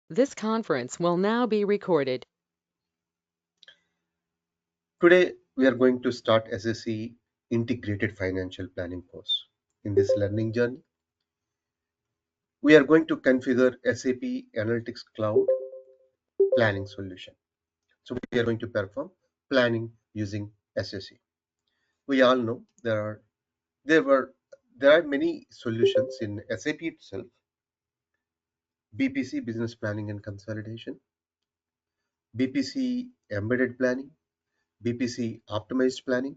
This conference will now be recorded. Today, we are going to start SAC Integrated Financial Planning course. In this learning journey, we are going to configure SAP Analytics Cloud planning solution. So we are going to perform planning using SAC. We all know there were there are many solutions in SAP itself: BPC Business Planning and Consolidation, BPC Embedded Planning, BPC Optimized Planning.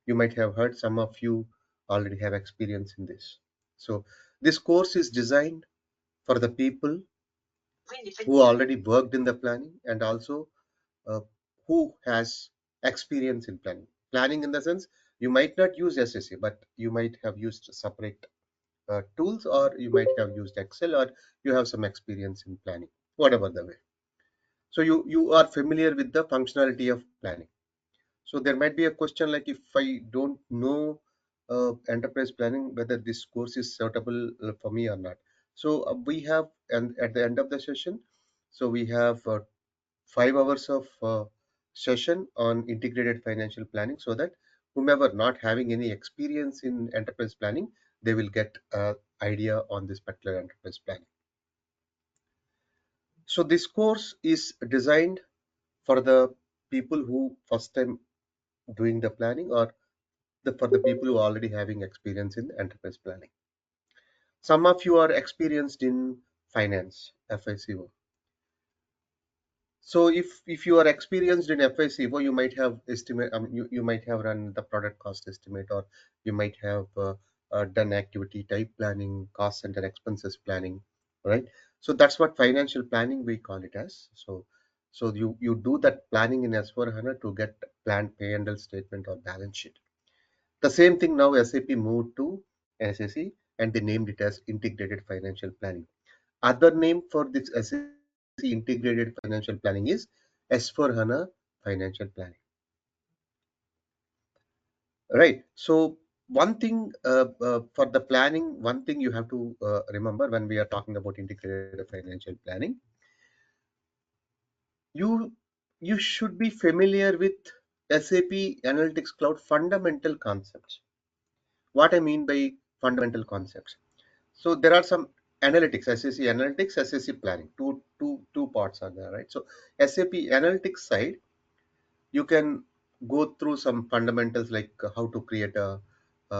You might have heard, some of you already have experience in this. So this course is designed for the people who already worked in the planning, and also uh, who has experience in planning in the sense, you might not use SSA, but you might have used separate tools, or you might have used Excel, or you have some experience in planning, whatever the way. So you are familiar with the functionality of planning. So there might be a question like, if I don't know enterprise planning, whether this course is suitable for me or not. So we have, and at the end of the session, so we have 5 hours of session on integrated financial planning, so that whomever not having any experience in enterprise planning, they will get idea on this particular enterprise planning. So this course is designed for the people who first time doing the planning, or for the people who are already having experience in enterprise planning. Some of you are experienced in finance, FICO. So if you are experienced in FICO, you might have you might have run the product cost estimate, or you might have done activity type planning, cost center expenses planning, right? So that's what financial planning we call it as. So you do that planning in S/4HANA to get planned P&L statement or balance sheet. The same thing now SAP moved to SAC, and they named it as Integrated Financial Planning. Other name for this SAC Integrated Financial Planning is S4HANA Financial Planning. Right. So one thing for the planning, one thing you have to remember when we are talking about integrated financial planning, you you should be familiar with SAP Analytics Cloud fundamental concepts. What I mean by fundamental concepts. So there are some analytics, SAC analytics, SAC planning. Two parts are there, right? So SAP analytics side, you can go through some fundamentals like how to create a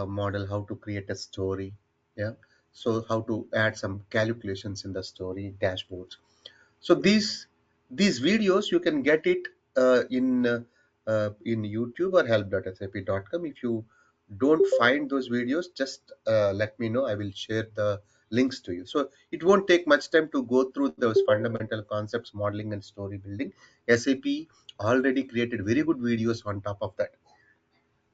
model, how to create a story, yeah. So how to add some calculations in the story, dashboards. So these videos you can get it in YouTube or help.sap.com. If you don't find those videos, just let me know. I will share the links to you. So it won't take much time to go through those fundamental concepts, modeling and story building. SAP already created very good videos on top of that.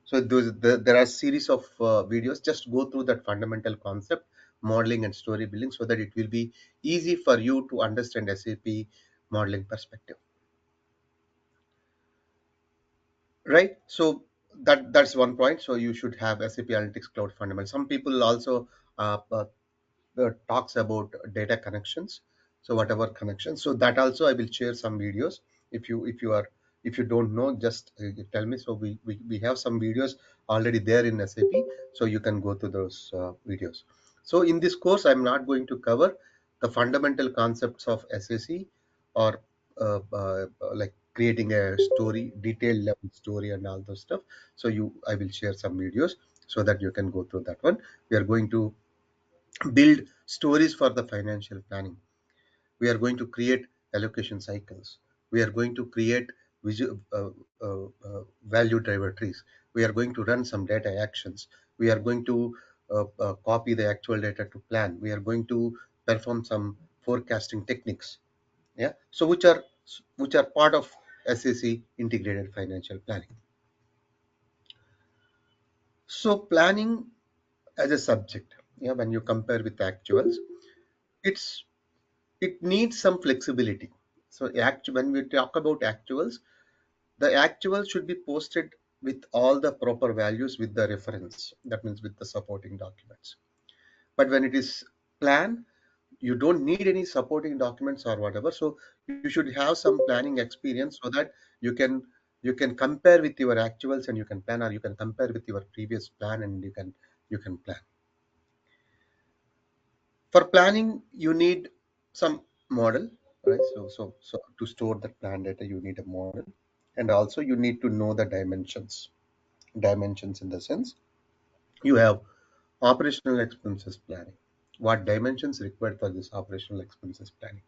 So there are series of videos. Just go through that fundamental concept, modeling and story building, so that it will be easy for you to understand SAP modeling perspective. Right. So that's one point. So you should have SAP Analytics Cloud Fundamentals. Some people also talks about data connections. So whatever connections, so that also I will share some videos. If you don't know, just tell me. So we have some videos already there in SAP, so you can go to those videos. So in this course, I'm not going to cover the fundamental concepts of SAC, or like creating a story, detailed level story and all those stuff. So I will share some videos so that you can go through that one. We are going to build stories for the financial planning. We are going to create allocation cycles. We are going to create value driver trees. We are going to run some data actions. We are going to copy the actual data to plan. We are going to perform some forecasting techniques. Yeah. So which are part of SAC integrated financial planning. So planning as a subject, yeah, when you compare with actuals, it's it needs some flexibility. So when we talk about actuals, the actual should be posted with all the proper values with the reference. That means with the supporting documents. But when it is plan, you don't need any supporting documents or whatever. So you should have some planning experience so that you can you can compare with your actuals and you can plan, or you can compare with your previous plan and you can plan. For planning, you need some model, right? So to store the plan data, you need a model, and also you need to know the dimensions. Dimensions in the sense you have operational expenses planning. What dimensions required for this operational expenses planning?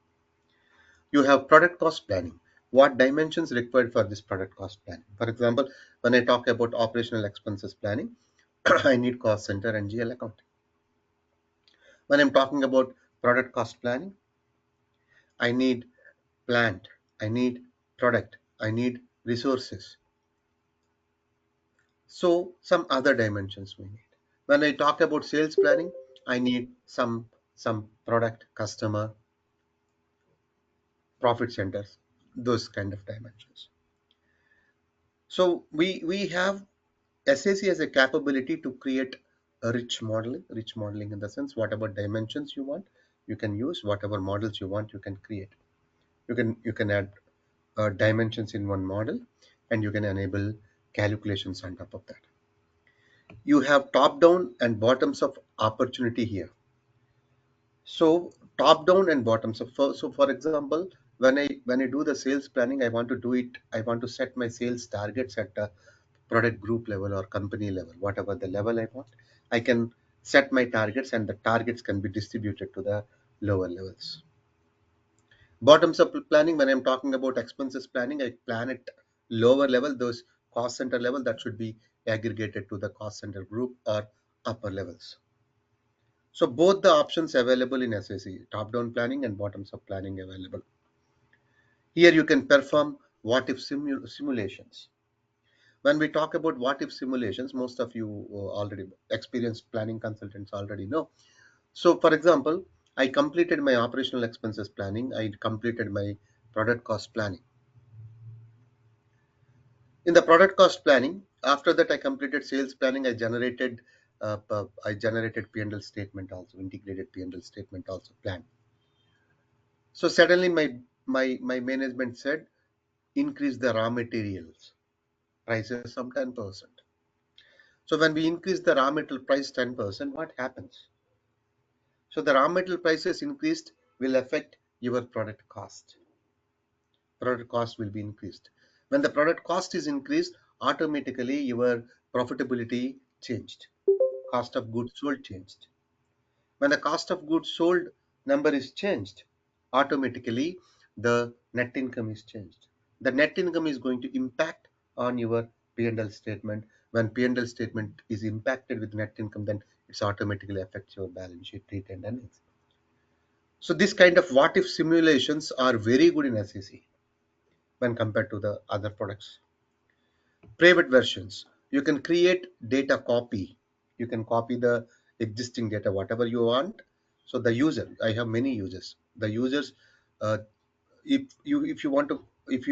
You have product cost planning. What dimensions required for this product cost planning? For example, when I talk about operational expenses planning, I need cost center and GL account. When I'm talking about product cost planning, I need plant, I need product, I need resources. So some other dimensions we need. When I talk about sales planning, I need some product, customer, profit centers, those kind of dimensions. So we have SAC has a capability to create a rich modeling in the sense whatever dimensions you want, you can use whatever models you want, you can create. You can add dimensions in one model, and you can enable calculations on top of that. You have top down and bottoms of opportunity here. So top down and bottoms up. So for example, when I do the sales planning, I want to do it. I want to set my sales targets at a product group level or company level, whatever the level I want. I can set my targets, and the targets can be distributed to the lower levels. Bottoms up planning. When I'm talking about expenses planning, I plan it lower level, those cost center level that should be aggregated to the cost center group or upper levels. So both the options available in SAC, top-down planning and bottoms-up planning available. Here you can perform what-if simulations. When we talk about what-if simulations, most of you already experienced planning consultants already know. So for example, I completed my operational expenses planning. I completed my product cost planning. In the product cost planning, after that I completed sales planning. I generated P&L statement also, integrated P&L statement also plan. So suddenly my management said increase the raw materials prices some 10%. So when we increase the raw material price 10%, what happens? So the raw material prices increased will affect your product cost. Product cost will be increased. When the product cost is increased, automatically your profitability changed. Cost of goods sold changed. When the cost of goods sold number is changed, automatically the net income is changed. The net income is going to impact on your P&L statement. When P&L statement is impacted with net income, then it's automatically affects your balance sheet, retained earnings. So this kind of what if simulations are very good in SEC when compared to the other products. Private versions, you can create data copy. You can copy the existing data whatever you want. So the user, I have many users, the users, uh, if you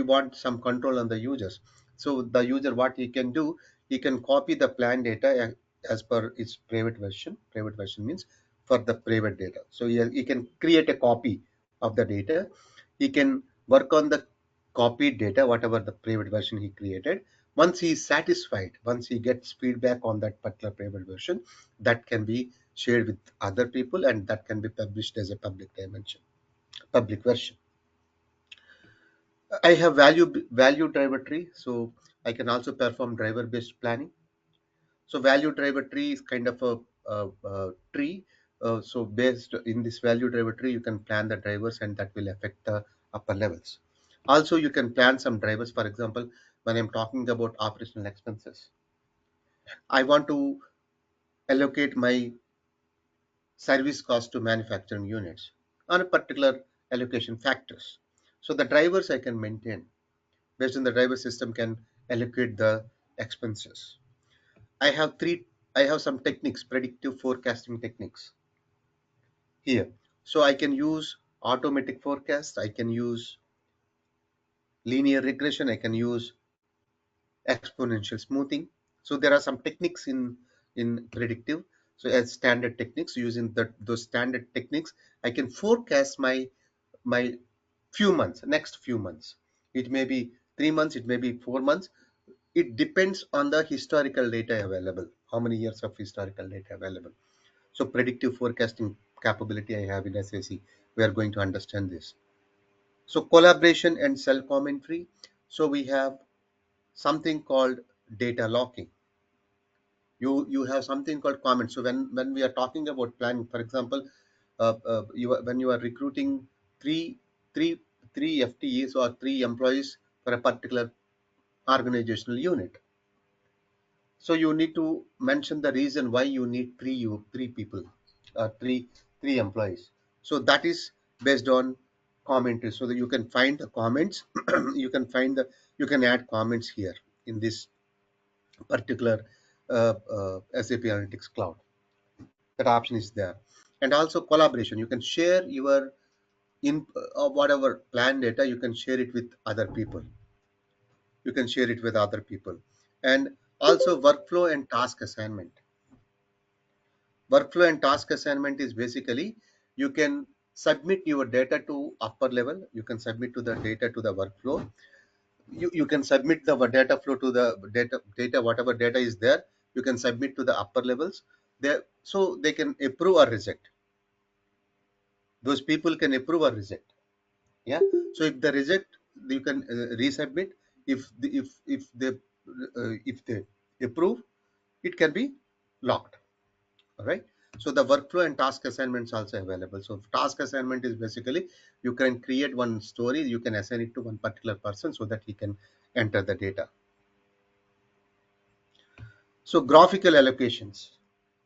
want some control on the users, so the user what he can do, he can copy the plan data as per its private version means for the private data. So he can create a copy of the data. He can work on the copied data whatever the private version he created. Once he is satisfied, once he gets feedback on that particular private version, that can be shared with other people, and that can be published as a public dimension, public version. I have value driver tree, so I can also perform driver based planning. So value driver tree is kind of a tree. So based in this value driver tree, you can plan the drivers, and that will affect the upper levels. Also, you can plan some drivers. For example, when I'm talking about operational expenses, I want to allocate my service cost to manufacturing units on a particular allocation factors. So the drivers I can maintain based on the driver system can allocate the expenses. I have three. I have some techniques, predictive forecasting techniques here. So I can use automatic forecast. I can use linear regression. I can use exponential smoothing. So there are some techniques in predictive. So as standard techniques, using those standard techniques, I can forecast my next few months. It may be 3 months, it may be 4 months. It depends on the historical data available, how many years of historical data available. So predictive forecasting capability I have in SAC, we are going to understand this. So collaboration and self commentary. So we have something called data locking. You have something called comments. So when we are talking about planning, for example, when you are recruiting three three three FTEs or three employees for a particular organizational unit, so you need to mention the reason why you need three people, three employees. So that is based on commentary, so that you can find the comments. You can find the you can add comments here in this particular SAP Analytics Cloud. That option is there. And also collaboration, you can share your in whatever plan data, you can share it with other people. You can share it with other people. And also workflow and task assignment. Workflow and task assignment is basically, you can submit your data to upper level, you can submit to the data to the workflow. You can submit the data flow to the data whatever data is there, you can submit to the upper levels there, so they can approve or reject. Those people can approve or reject. Yeah. So if they reject, you can resubmit. If they approve, it can be locked. All right. So the workflow and task assignments also available. So task assignment is basically, you can create one story, you can assign it to one particular person so that he can enter the data. So graphical allocations,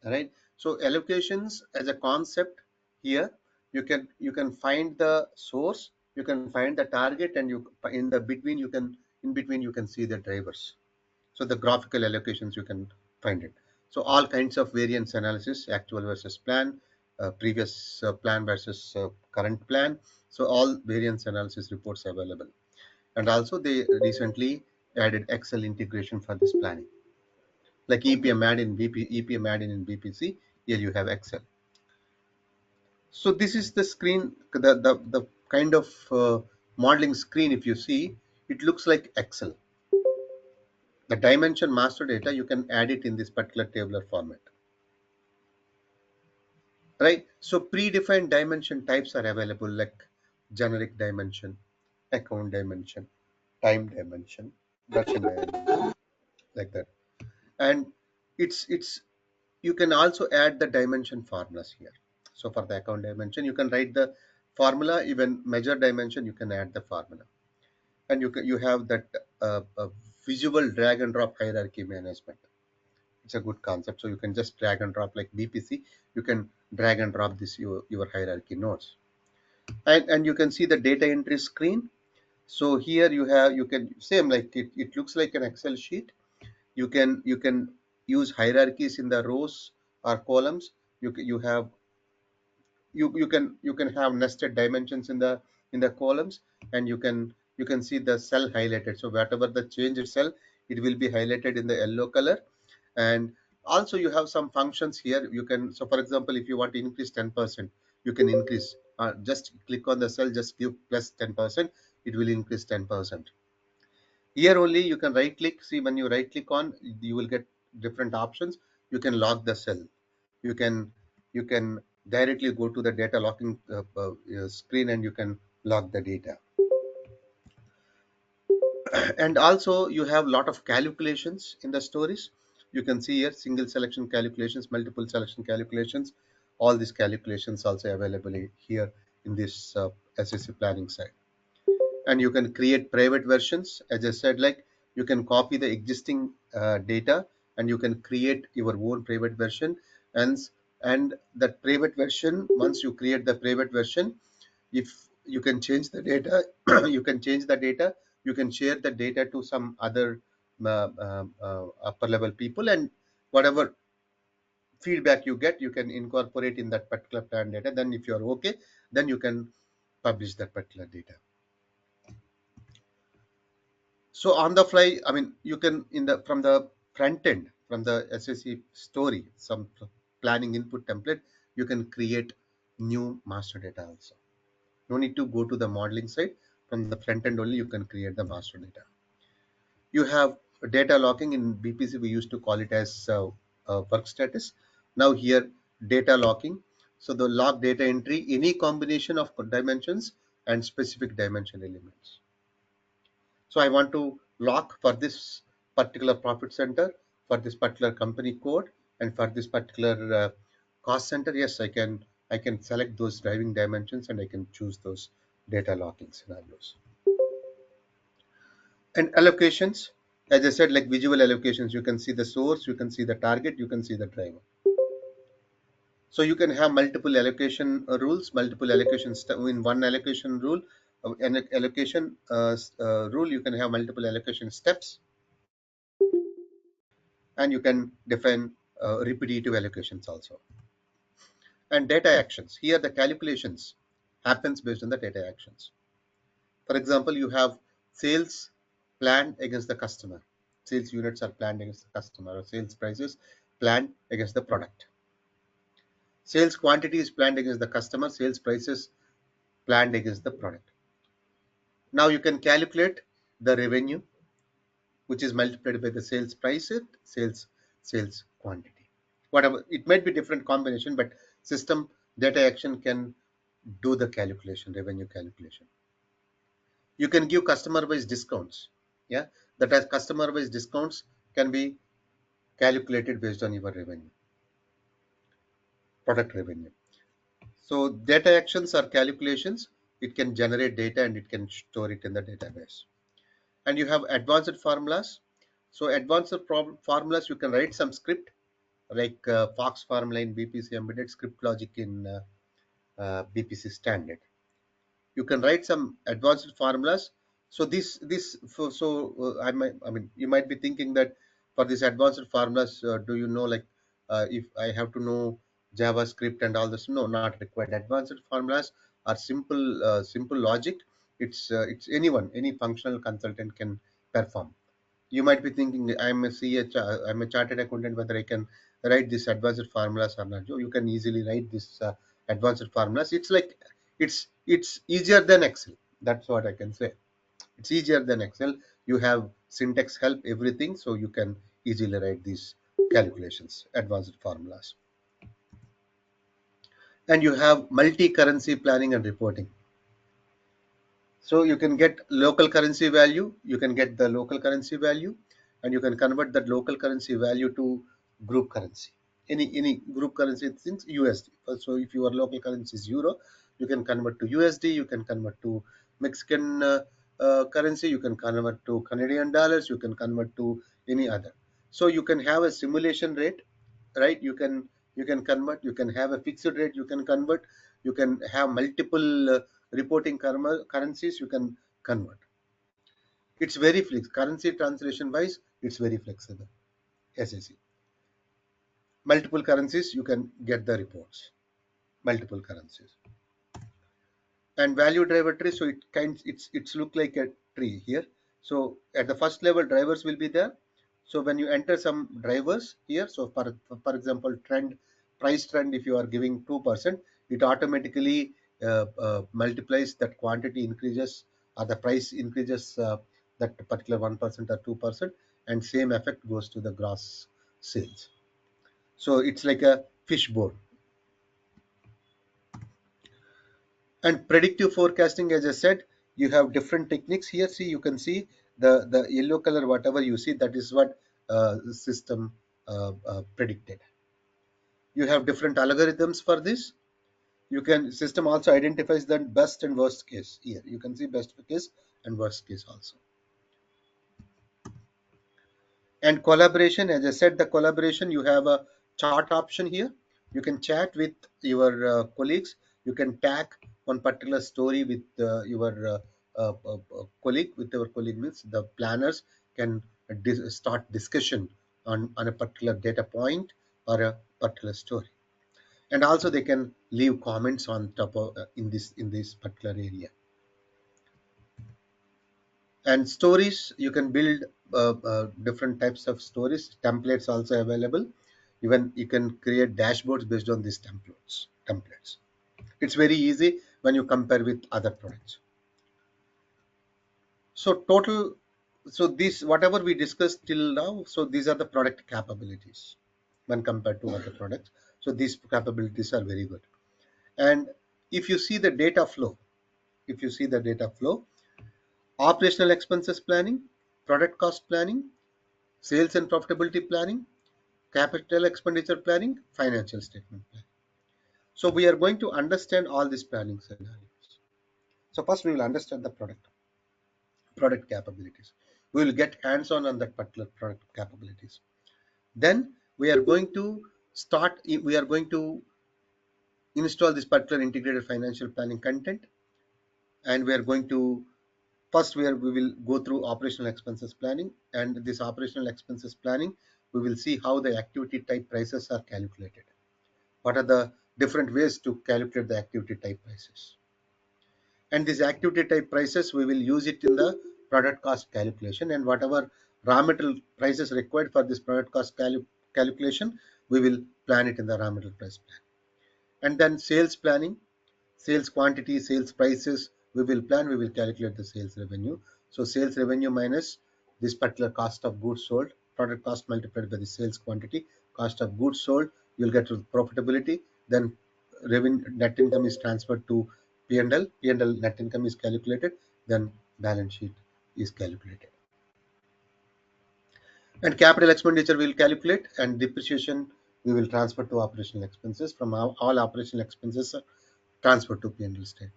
all right. So allocations as a concept here, you can find the source, you can find the target, and you in the between you can in between you can see the drivers. So the graphical allocations you can find it. So all kinds of variance analysis, actual versus plan, previous plan versus current plan. So all variance analysis reports available. And also they recently added Excel integration for this planning, like EPM add in EPM add in BPC. Here you have Excel. So this is the screen, the kind of modeling screen. If you see, it looks like Excel. The dimension master data, you can add it in this particular tabular format, right? So predefined dimension types are available, like generic dimension, account dimension, time dimension, version dimension, like that. And it's you can also add the dimension formulas here. So for the account dimension, you can write the formula. Even measure dimension, you can add the formula. And you have that visual drag and drop hierarchy management. It's a good concept. So you can just drag and drop, like BPC, you can drag and drop this your hierarchy nodes. And you can see the data entry screen. So here you can same, like it looks like an Excel sheet. You can use hierarchies in the rows or columns. You have you can have nested dimensions in the columns. And you can see the cell highlighted. So whatever the changed cell, it will be highlighted in the yellow color. And also you have some functions here. You can, so for example, if you want to increase 10%, you can increase, just click on the cell, just give plus 10%, it will increase 10%. Here only you can right click. See, when you right click on, you will get different options. You can lock the cell. You can you can directly go to the data locking screen, and you can lock the data. And also you have a lot of calculations in the stories. You can see here single selection calculations, multiple selection calculations. All these calculations also available here in this SSC planning side. And you can create private versions, as I said, like you can copy the existing data, and you can create your own private version. And and that private version, once you create the private version, if you can change the data, you can change the data, you can share the data to some other upper level people, and whatever feedback you get, you can incorporate in that particular plan data. Then if you're okay, then you can publish that particular data. So on the fly, I mean, you can in the from the front end, from the SSE story, some planning input template, you can create new master data also. No need to go to the modeling side. From the front end only, you can create the master data. You have data locking. In BPC we used to call it as work status. Now here data locking. So the log data entry, any combination of dimensions and specific dimension elements. So I want to lock for this particular profit center, for this particular company code, and for this particular cost center. Yes, I can select those driving dimensions and I can choose those data locking scenarios. And allocations, as I said, like visual allocations, you can see the source, you can see the target, you can see the driver. So you can have multiple allocation rules, multiple allocations in one allocation rule. An allocation rule, you can have multiple allocation steps, and you can define repetitive allocations also. And data actions, here the calculations happens based on the data actions. For example, you have sales planned against the customer. Sales units are planned against the customer, or sales prices planned against the product. Sales quantity is planned against the customer, sales prices planned against the product. Now you can calculate the revenue, which is multiplied by the sales price, sales quantity. Whatever, it might be different combination, but system data action can do the calculation, revenue calculation. You can give customer based discounts. Yeah, that as customer based discounts can be calculated based on your revenue, product revenue. So data actions are calculations. It can generate data and it can store it in the database. And you have advanced formulas. So advanced formulas, you can write some script like Fox formula in BPC embedded, script logic in BPC standard. You can write some advanced formulas. So I mean, you might be thinking that for these advanced formulas, do you know, like, if I have to know JavaScript and all this? No, not required. Advanced formulas are simple logic. It's anyone, any functional consultant can perform. You might be thinking, I'm a chartered accountant, whether I can write these advanced formulas or not. You can easily write this advanced formulas. It's like it's easier than Excel. That's what I can say. It's easier than Excel. You have syntax help, everything, so you can easily write these calculations, advanced formulas. And you have multi-currency planning and reporting. So you can get local currency value, you can get the local currency value, and you can convert that local currency value to group currency. Any group currency things USD. So if your local currency is euro, you can convert to USD, you can convert to Mexican currency, you can convert to Canadian dollars, you can convert to any other. So you can have a simulation rate, right? You can convert, you can have a fixed rate, you can convert, you can have multiple reporting currencies, you can convert. It's very flexible. Currency translation wise, it's very flexible. SAC. Multiple currencies, you can get the reports. Multiple currencies. And value driver tree, so it's look like a tree here. So at the first level, drivers will be there. So when you enter some drivers here, so for example, price trend, if you are giving 2%, it automatically multiplies that quantity increases, or the price increases that particular 1% or 2%, and same effect goes to the gross sales. So it's like a fishbone. And predictive forecasting, as I said, you have different techniques here. See, you can see the yellow color, whatever you see, that is what the system predicted. You have different algorithms for this. You can system also identifies the best and worst case. Here you can see best case and worst case also. And collaboration, as I said, the collaboration, you have a chat option here. You can chat with your colleagues. You can tag one particular story with colleague. With your colleague means the planners can start discussion on a particular data point or a particular story. And also they can leave comments on top of in this particular area. And stories, you can build different types of stories. Templates also available. Even you can create dashboards based on these templates. It's very easy when you compare with other products. So total, so this whatever we discussed till now, so these are the product capabilities when compared to other products. So these capabilities are very good. And if you see the data flow, if you see the data flow, operational expenses planning, product cost planning, sales and profitability planning, capital expenditure planning, financial statement planning. So we are going to understand all these planning scenarios. So first we will understand the product capabilities. We will get hands-on on that particular product capabilities. Then we are going to we are going to install this particular integrated financial planning content, and we are going to first we will go through operational expenses planning, and this operational expenses planning we will see how the activity type prices are calculated. What are the different ways to calculate the activity type prices? And these activity type prices we will use it in the product cost calculation, and whatever raw material prices required for this product cost calculation, we will plan it in the raw material price plan. And then sales planning, sales quantity, sales prices, we will calculate the sales revenue. So sales revenue minus this particular cost of goods sold, product cost multiplied by the sales quantity, cost of goods sold, you'll get to profitability. Then revenue net income is transferred to P&L, P&L net income is calculated, then balance sheet is calculated. And capital expenditure we will calculate, and depreciation we will transfer to operational expenses. From all operational expenses are transferred to P&L statement.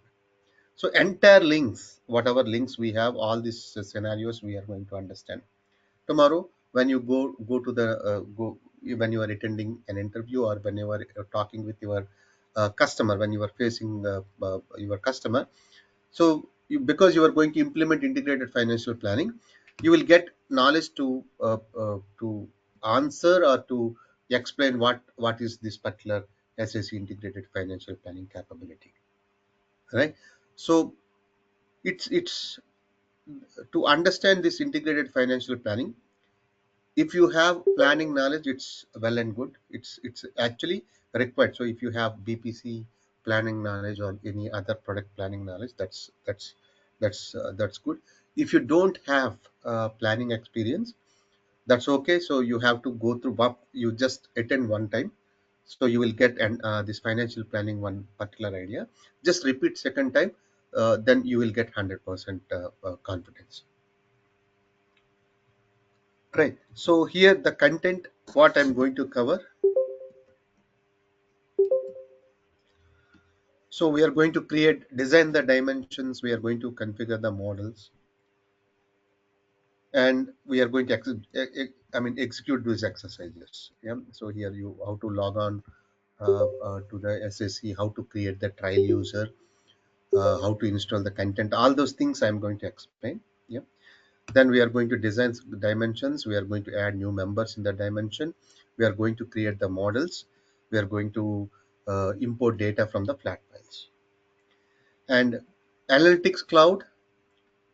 So entire links, whatever links we have, all these scenarios we are going to understand. Tomorrow, when you go to the when you are attending an interview, or when you are talking with your customer, when you are facing your customer, so because you are going to implement integrated financial planning, you will get knowledge to answer or to explain what is this particular SAC integrated financial planning capability, right? So it's to understand this integrated financial planning. If you have planning knowledge, it's well and good. It's actually required. So if you have BPC planning knowledge or any other product planning knowledge, that's good. If you don't have planning experience, that's okay. So you have to go through what you just attend one time, so you will get this financial planning one particular idea. Just repeat second time, then you will get 100% confidence. Right. So here the content, what I'm going to cover. So we are going to design the dimensions. We are going to configure the models, and we are going to execute these exercises. Yeah. So here you how to log on to the SAC, how to create the trial user, how to install the content. All those things I'm going to explain. Yeah. Then we are going to design the dimensions. We are going to add new members in the dimension. We are going to create the models. We are going to import data from the flat files. And analytics cloud,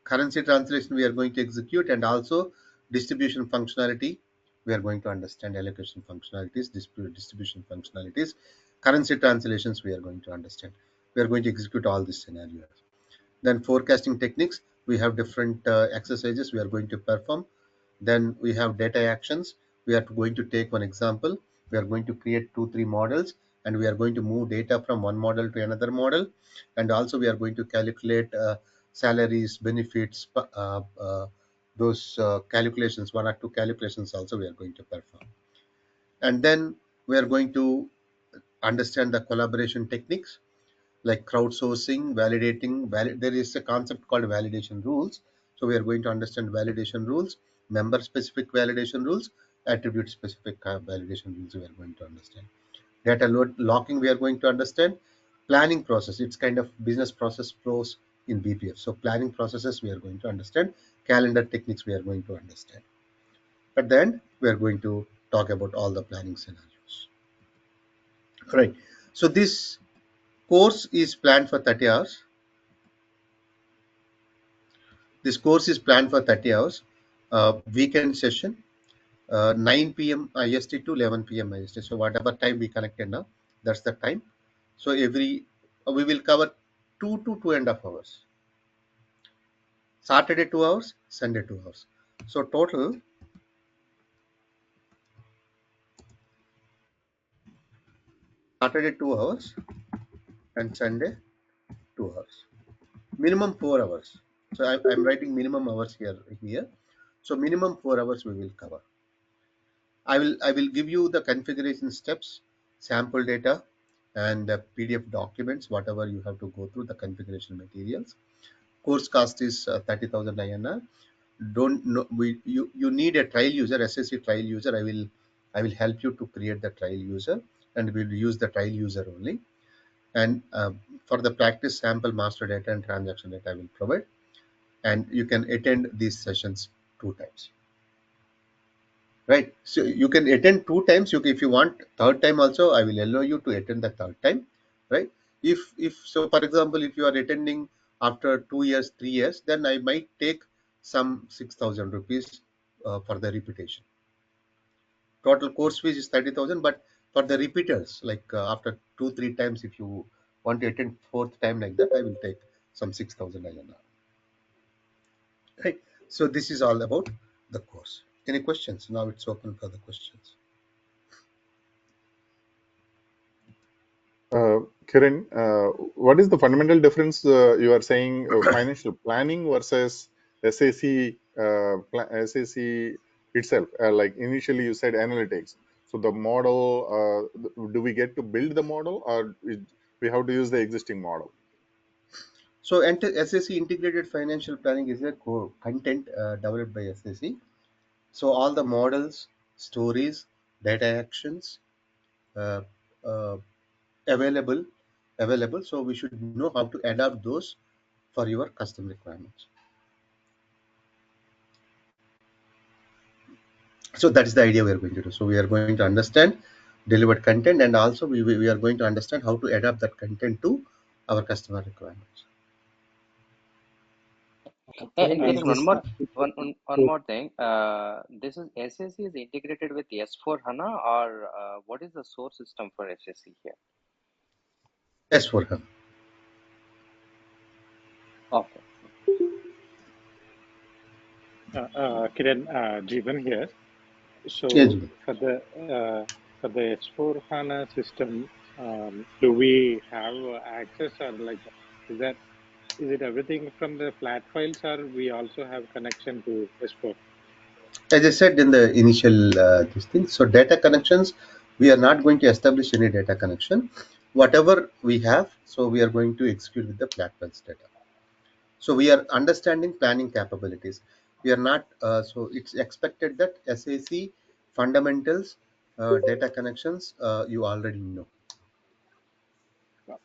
currency translation we are going to execute, and also distribution functionality. We are going to understand allocation functionalities, distribution functionalities, currency translations we are going to understand. We are going to execute all these scenarios. Then forecasting techniques, we have different exercises we are going to perform. Then we have data actions. We are going to take one example. We are going to create 2 3 models, and we are going to move data from one model to another model. And also we are going to calculate salaries, benefits, those calculations, 1 or 2 calculations also we are going to perform. And then we are going to understand the collaboration techniques like crowdsourcing, validating. There is a concept called validation rules. So we are going to understand validation rules, member specific validation rules, attribute specific validation rules we are going to understand. Data locking we are going to understand. Planning process, it's kind of business process flows in BPF. So planning processes we are going to understand. Calendar techniques we are going to understand. At the end, we are going to talk about all the planning scenarios. Right. So this course is planned for 30 hours. This course is planned for 30 hours, weekend session. 9 p.m. IST to 11 p.m. IST. So whatever time we connected now, that's the time. So we will cover 2 to 2.5 hours. Saturday 2 hours, Sunday 2 hours. So total Saturday 2 hours and Sunday 2 hours. Minimum 4 hours. So I'm writing minimum hours here. So minimum 4 hours we will cover. I will give you the configuration steps, sample data, and PDF documents, whatever you have to go through the configuration materials. Course cost is 30,000 INR. Don't know you need a trial user, SSC trial user. I will help you to create the trial user, and we'll use the trial user only. And for the practice sample master data and transaction data I will provide, and you can attend these sessions 2 times. Right, so you can attend 2 times. If you want third time also, I will allow you to attend the third time. Right, if so, for example, if you are attending after 2 years 3 years, then I might take some 6,000 rupees for the repetition. Total course fees is 30,000, but for the repeaters, like after 2 3 times, if you want to attend fourth time like that, I will take some 6,000 INR. Right, so this is all about the course. Any questions? Now it's open for the questions. Kiran, what is the fundamental difference you are saying financial planning versus SAC, SAC itself? Like initially you said analytics. So the model, do we get to build the model, or we have to use the existing model? So SAC Integrated Financial Planning is a content developed by SAC. So all the models, stories, data actions uh, uh, available available. So we should know how to adapt those for your custom requirements. So that is the idea we are going to do. So we are going to understand delivered content, and also we are going to understand how to adapt that content to our customer requirements. And Kiran, I'll Kiran, just one more thing. This is SSC is integrated with S4 HANA, or what is the source system for SSC here? Yes, for her. Okay. Kiran, Jeevan here. Yes. So for the S4 HANA system, do we have access, or like is it everything from the flat files, or we also have connection to S4? As I said in the initial this thing, so data connections, we are not going to establish any data connection. Whatever we have, so we are going to execute with the platforms data. So we are understanding planning capabilities. We are not so it's expected that SAC fundamentals, data connections, you already know.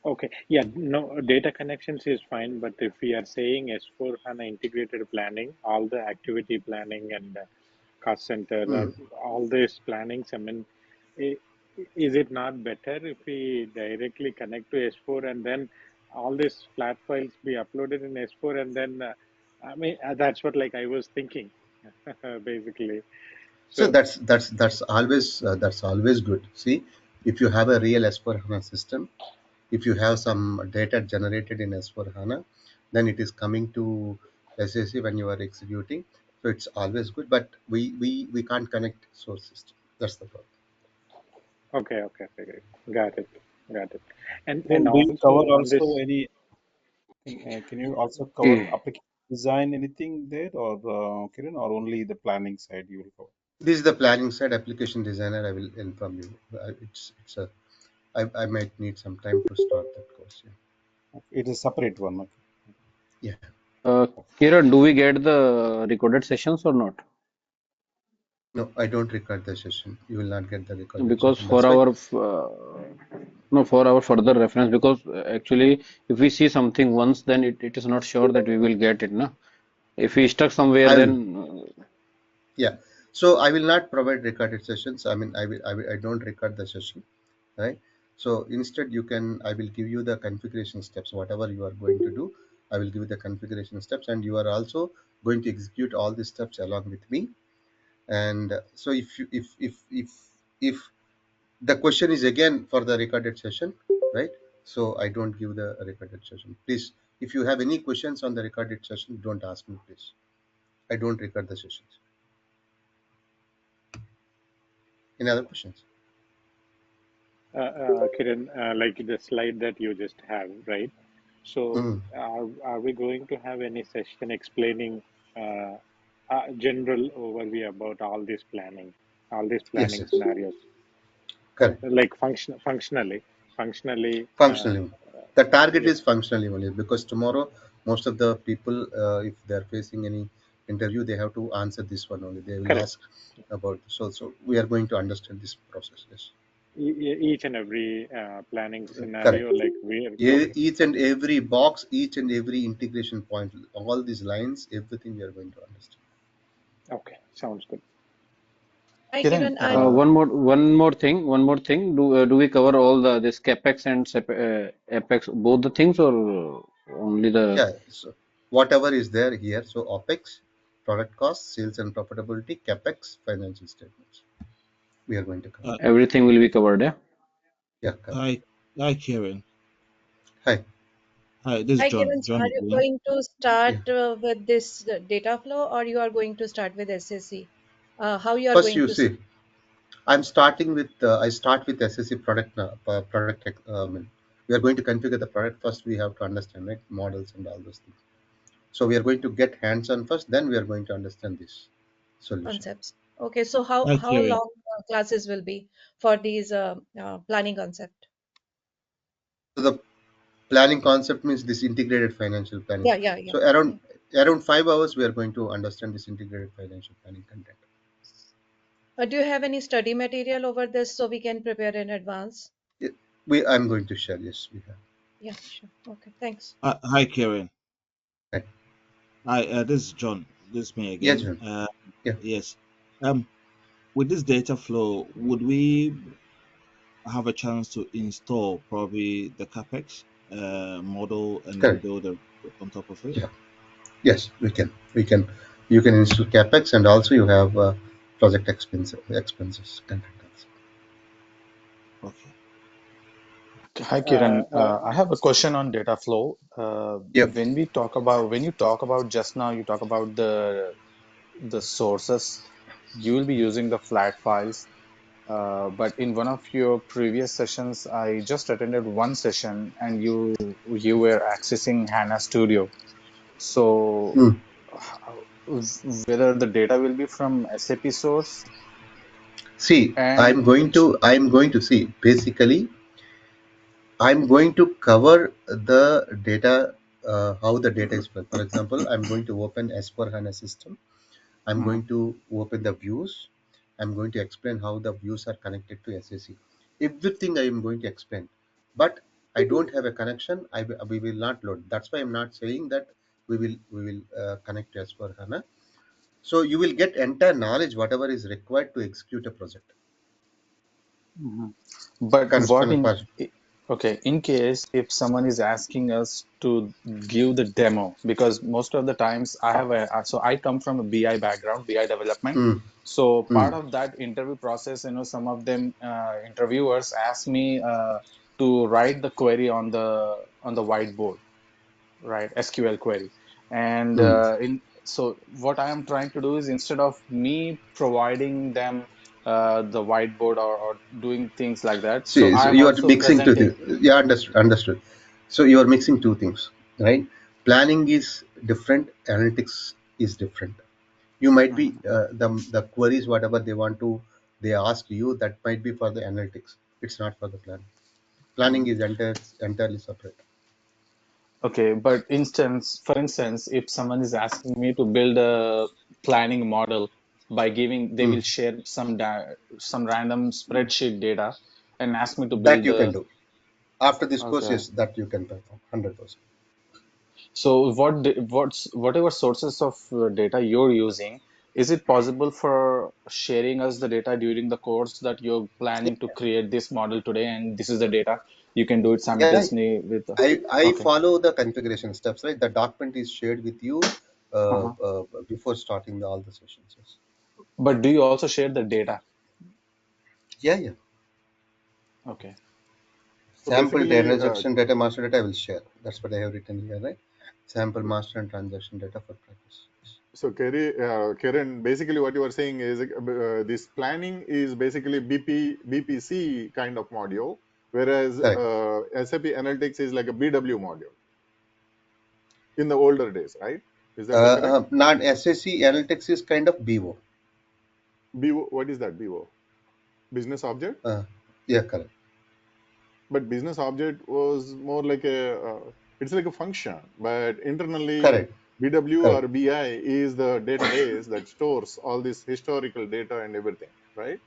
Okay, yeah, no, data connections is fine, but if we are saying S4 HANA integrated planning, all the activity planning and cost center, Hmm. all these plannings, I mean, i- is it not better if we directly connect to S4 and then all these flat files be uploaded in S4, and then, I mean, that's what like I was thinking, basically. So So, that's always good. See, if you have a real S4HANA system, if you have some data generated in S4HANA, then it is coming to SAC when you are executing. So it's always good, but we can't connect source system. That's the problem. okay, got it, got it. And Then do you also cover on also this, any, can you also cover Mm. application design, anything there, or Kiran, or only the planning side you will cover? This is the planning side. Application designer, I will inform you. It's a I might need some time to start that course. Yeah. Okay, it is separate one. Okay. Yeah. Uh, Kiran, do we get the recorded sessions or not? No, I don't record the session. You will not get the recorded Because session. That's why. no, for our further reference, because actually, if we see something once, then it is not sure that we will get it, na? If we stuck somewhere, I will. then Yeah. So I will not provide recorded sessions. I mean, I don't record the session, right? So instead, I will give you the configuration steps. Whatever you are going to do, I will give you the configuration steps, and you are also going to execute all the steps along with me. And so if the question is again for the recorded session, right? So I don't give the recorded session, please. If you have any questions on the recorded session, don't ask me, please. I don't record the sessions. Any other questions? Kiran, like the slide that you just have, right? So, Mm. are we going to have any session explaining general overview about all these Yes, planning yes, scenarios, correct. like functionally? Functionally, the target Yeah, is functionally only, because tomorrow most of the people, if they're facing any interview, they have to answer this one only. They will correct. ask about, so we are going to understand this process. Yes, Each and every planning correct. scenario, like okay, Each and every box, each and every integration point, all these lines, everything we are going to understand. okay, sounds good. Hi, Kiran, Kiran. I One more thing. Do we cover all the this capex and apex, both the things, or only the Yeah, so whatever is there here, so OPEX, product cost, sales and profitability, CAPEX, financial statements, we are going to cover. uh, everything will be covered? Yeah. Yeah, correct. hi, hi, Kiran. Hi. Hi, this is Hi, John. Kiran. So John are you again. going to Yeah. start with this data flow, or you are going to start with SSE? How you are First, going you to start? see, I'm starting with, I start with SSC product, we are going to configure the product. First, we have to understand, right, models and all those things. So we are going to get hands-on first, then we are going to understand this solution. Concepts. Okay, so how Hi, how Kiran. long classes will be for these planning concept? So the planning concept means this integrated financial planning. Yeah, yeah, yeah, So yeah. around 5 hours, we are going to understand this integrated financial planning content. Do you have any study material over this so we can prepare in advance? Yeah, I'm going to share. Yes, we have. Yeah, sure. Okay, thanks. Hi, Kiran. Right. Hi, this is John. This is me Yeah, again. John. Yeah. Yes. With this data flow, would we have a chance to install probably the CapEx model and then Correct. build a on top of it? Yeah. Yes, we can. We can. You can install capex, and also you have project expenses content also. Okay. Hi, Kiran. I have a question on data flow. Yep. When you talk about just now, you talk about the sources. You will be using the flat files. But in one of your previous sessions, I just attended one session, and you were accessing HANA Studio. So Mm. whether the data will be from SAP source See, and I'm going to see, basically, I'm going to cover the data, how the data is fed. For example, I'm going to open S4 HANA system. I'm Mhm, going to open the views. I'm going to explain how the views are connected to SAC. Everything I am going to explain. But I don't have a connection. We will not load. That's why I'm not saying that we will connect to S4 HANA. So you will get entire knowledge, whatever is required to execute a project. mhm. But what in okay, in case if someone is asking us to give the demo, because most of the times so I come from a BI background, BI development. Mm, So part mm. of that interview process, some of them interviewers ask me to write the query on the whiteboard, right? SQL query. And Mm. in so what I am trying to do is, instead of me providing them the whiteboard or doing things like that, so See, so I am you are also mixing two presenting. things. Yeah, understood. Understood. So you are mixing two things, right? Planning is different. Analytics is different. You might be Mhm, the queries, whatever they ask you, that might be for the analytics. It's not for the planning. Planning mhm. is entirely separate. Okay, but for instance, if someone is asking me to build a planning model by giving, they Mm. will share some random spreadsheet data and ask me to That build you can the. do after this course. Okay. Yes, that you can perform 100%. So whatever sources of data you're using, is it possible for sharing us the data during the course that you're Yeah, planning to create this model today, and this is the data you can do it yeah. simultaneously with the. I Okay. follow the configuration steps. Right, the document is shared with you Uh-huh. before starting all the sessions. Yes. But do you also share the data? Yeah. Okay. So Sample basically, transaction data, master data I will share. That's what I have written here, right? Sample master and transaction data for practice. so Kiran, basically what you are saying is this planning is basically BPC kind of module, whereas Correct. SAP Analytics is like a BW module in the older days, right? Is that correct? Not SAC Analytics is kind of BO. BO, what is that BO? Business object? Yeah, correct. But business object was more like it's like a function, but internally Correct. BW Correct. or BI is the database that stores all this historical data and everything, right?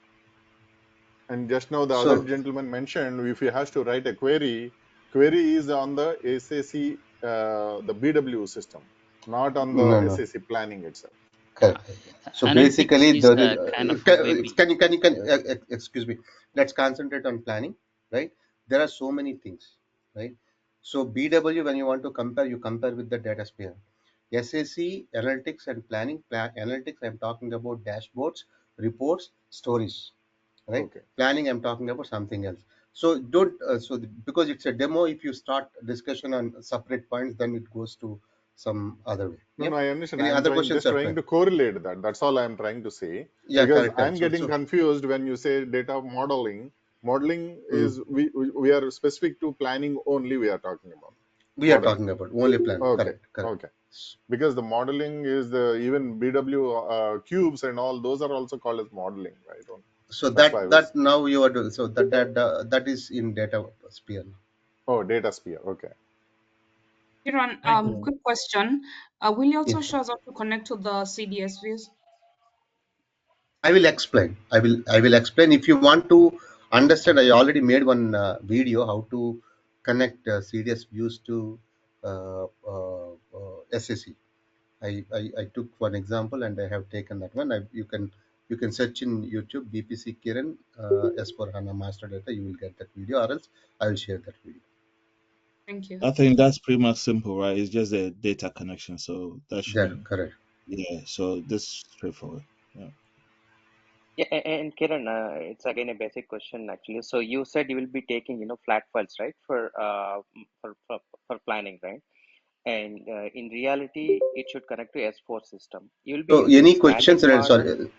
And just now the other So gentleman mentioned if he has to write a query is on the SAC, the BW system, not on the no, no. SAC planning itself. Correct. So Analytics basically, is there is, kind of a baby. excuse me. Let's concentrate on planning, right? There are so many things, right? So BW, when you want to compare, you compare with the data sphere. SAC analytics and planning. Analytics, I'm talking about dashboards, reports, stories, right? Okay. Planning, I'm talking about something else. So don't because it's a demo. If you start discussion on separate points, then it goes to some other way. No, Yep. no, I understand. Any I'm other trying questions, just are trying fine. to correlate that. That's all I'm trying to say. Yeah, Because correct, I'm correct. getting confused when you say data modeling. Modeling Mm, is we are specific to planning only we are talking about. we are Modeling. talking about only planning. Okay. Correct, correct. Okay. Because the modeling is the even BW cubes and all those are also called as modeling, right? So That's why I was now you are doing. So that is in data sphere. data sphere. Okay. Kiran, Thank you. quick question. Will you also Yes, show us how to connect to the CDS views? I will explain. I will explain. If you want to understand, I already made one video how to connect CDS views to SAC. I took one example and I have taken that one. You can search in YouTube BPC Kiran S4 HANA master data. You will get that video, or else I will share that video. Thank you. I think that's pretty much simple, right? It's just a data connection, so that Yeah, shouldn't. correct. Yeah, so this is straightforward. Yeah. Yeah, and Kiran, it's again a basic question actually. So you said you will be taking, flat files, right, for planning, right? And in reality, it should connect to S4 system. You will be So using any questions standard related? model. Sorry,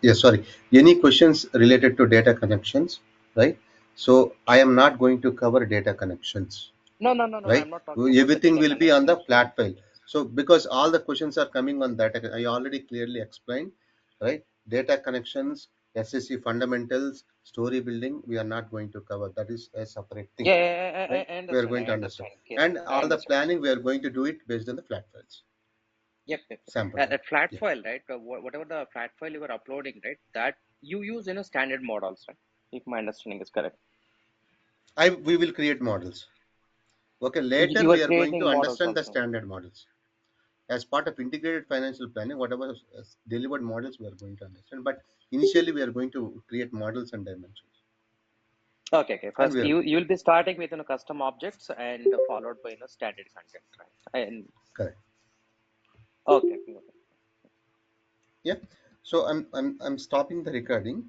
yes, sorry. Any questions related to data connections, right? So I am not going to cover data connections, No. right? I'm not talking about the Everything data will be on the connections, right? flat file. So because all the questions are coming on that, I already clearly explained, right? Data connections, SSC fundamentals, story building, we are not going to cover. That is a separate thing, Yeah, right? I We are understand. going I to understand. understand, Kiran. And I all the understand. planning, we are going to do it based on the flat files, Yep. sample data. A flat Yeah. file, right? Whatever the flat file you are uploading, right? That you use, standard models, right? If my understanding is correct. We will create models. Okay, later You are we are going to creating models understand the also. standard models. As part of integrated financial planning, whatever delivered models we are going to understand. But initially we are going to create models and dimensions. Okay. And First, we are you'll be starting with custom objects and followed by standard content, right? And correct. okay. Yeah. So I'm stopping the recording.